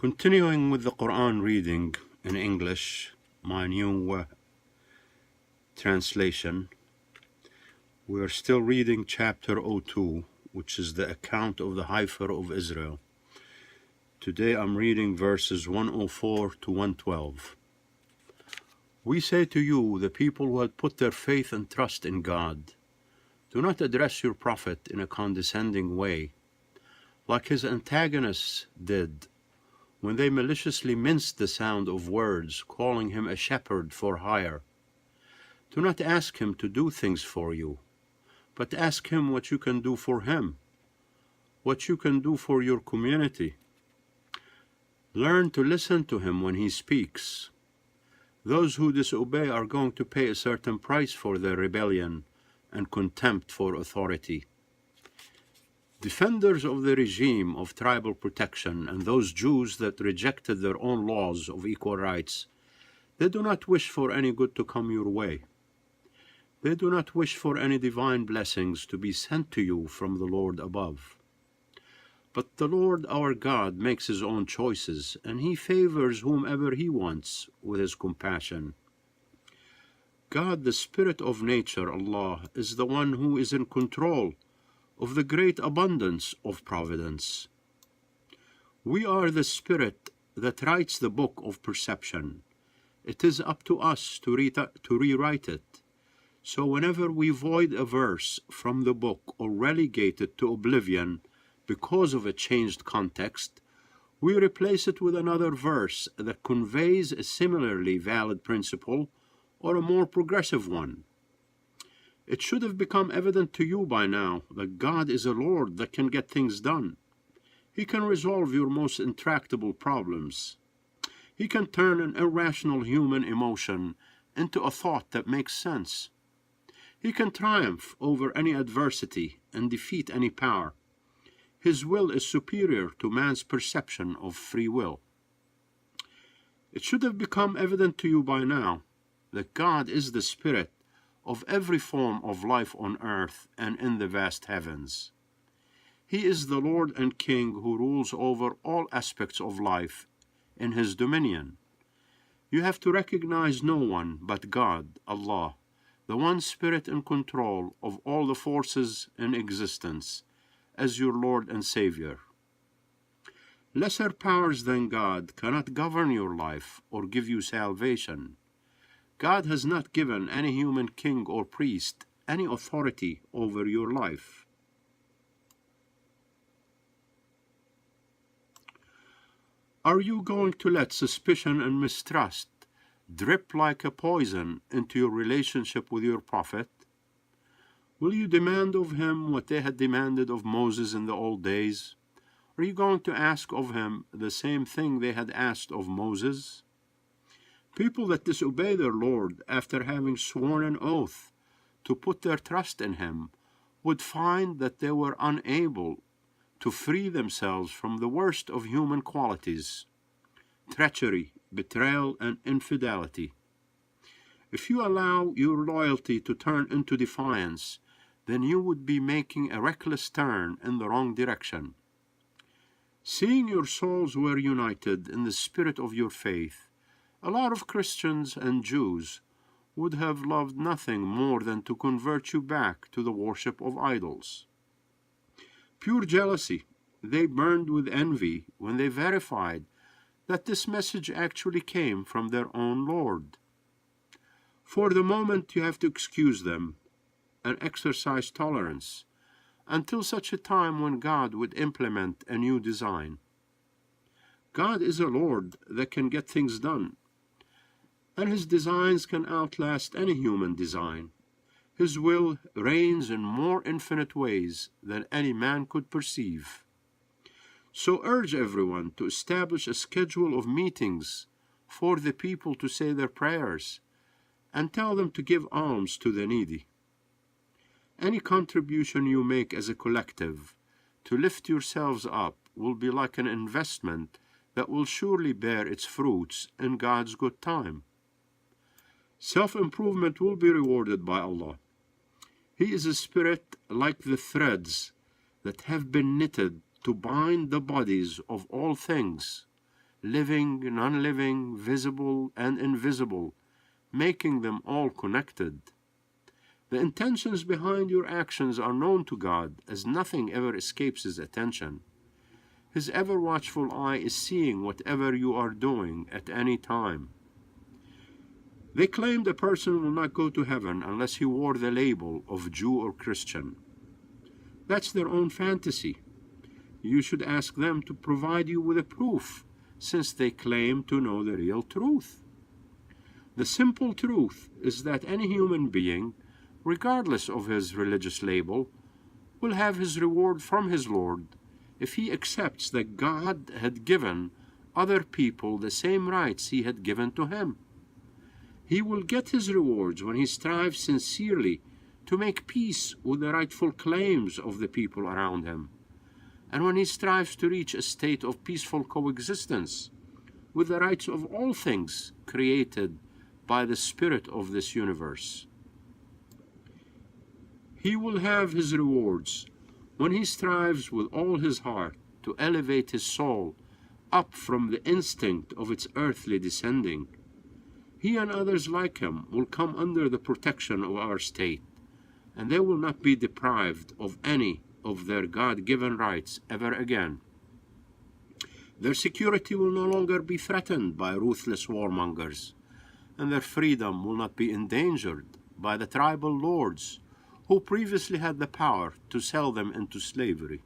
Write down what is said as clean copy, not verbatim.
Continuing with the Quran reading in English, my new translation, we're still reading chapter 02, which is the account of the Heifer of Israel. Today I'm reading verses 104 to 112. We say to you, the people who had put their faith and trust in God, do not address your prophet in a condescending way, like his antagonists did when they maliciously minced the sound of words, calling him a shepherd for hire. Do not ask him to do things for you, but ask him what you can do for him, what you can do for your community. Learn to listen to him when he speaks. Those who disobey are going to pay a certain price for their rebellion and contempt for authority. Defenders of the regime of tribal protection and those Jews that rejected their own laws of equal rights, they do not wish for any good to come your way. They do not wish for any divine blessings to be sent to you from the Lord above. But the Lord our God makes his own choices, and he favors whomever he wants with his compassion. God, the Spirit of nature, Allah, is the one who is in control of the great abundance of providence. We are the Spirit that writes the book of perception. It is up to us to rewrite it. So whenever we void a verse from the book or relegate it to oblivion because of a changed context, we replace it with another verse that conveys a similarly valid principle or a more progressive one. It should have become evident to you by now that God is a Lord that can get things done. He can resolve your most intractable problems. He can turn an irrational human emotion into a thought that makes sense. He can triumph over any adversity and defeat any power. His will is superior to man's perception of free will. It should have become evident to you by now that God is the Spirit of every form of life on earth and in the vast heavens. He is the Lord and King who rules over all aspects of life in his dominion. You have to recognize no one but God, Allah, the one Spirit in control of all the forces in existence, as your Lord and Savior. Lesser powers than God cannot govern your life or give you salvation. God has not given any human king or priest any authority over your life. Are you going to let suspicion and mistrust drip like a poison into your relationship with your prophet? Will you demand of him what they had demanded of Moses in the old days? Are you going to ask of him the same thing they had asked of Moses? People that disobey their Lord after having sworn an oath to put their trust in him would find that they were unable to free themselves from the worst of human qualities: treachery, betrayal, and infidelity. If you allow your loyalty to turn into defiance, then you would be making a reckless turn in the wrong direction. Seeing your souls were united in the spirit of your faith, a lot of Christians and Jews would have loved nothing more than to convert you back to the worship of idols. Pure jealousy, they burned with envy when they verified that this message actually came from their own Lord. For the moment, you have to excuse them and exercise tolerance until such a time when God would implement a new design. God is a Lord that can get things done, and his designs can outlast any human design. His will reigns in more infinite ways than any man could perceive. So urge everyone to establish a schedule of meetings for the people to say their prayers, and tell them to give alms to the needy. Any contribution you make as a collective to lift yourselves up will be like an investment that will surely bear its fruits in God's good time. Self-improvement will be rewarded by Allah. He is a spirit like the threads that have been knitted to bind the bodies of all things, living, non-living, visible and invisible, making them all connected. The intentions behind your actions are known to God, as nothing ever escapes His attention. His ever-watchful eye is seeing whatever you are doing at any time. They claimed a person will not go to heaven unless he wore the label of Jew or Christian. That's their own fantasy. You should ask them to provide you with a proof, since they claim to know the real truth. The simple truth is that any human being, regardless of his religious label, will have his reward from his Lord if he accepts that God had given other people the same rights He had given to him. He will get his rewards when he strives sincerely to make peace with the rightful claims of the people around him, and when he strives to reach a state of peaceful coexistence with the rights of all things created by the Spirit of this universe. He will have his rewards when he strives with all his heart to elevate his soul up from the instinct of its earthly descending. He and others like him will come under the protection of our state, and they will not be deprived of any of their God-given rights ever again. Their security will no longer be threatened by ruthless warmongers, and their freedom will not be endangered by the tribal lords who previously had the power to sell them into slavery.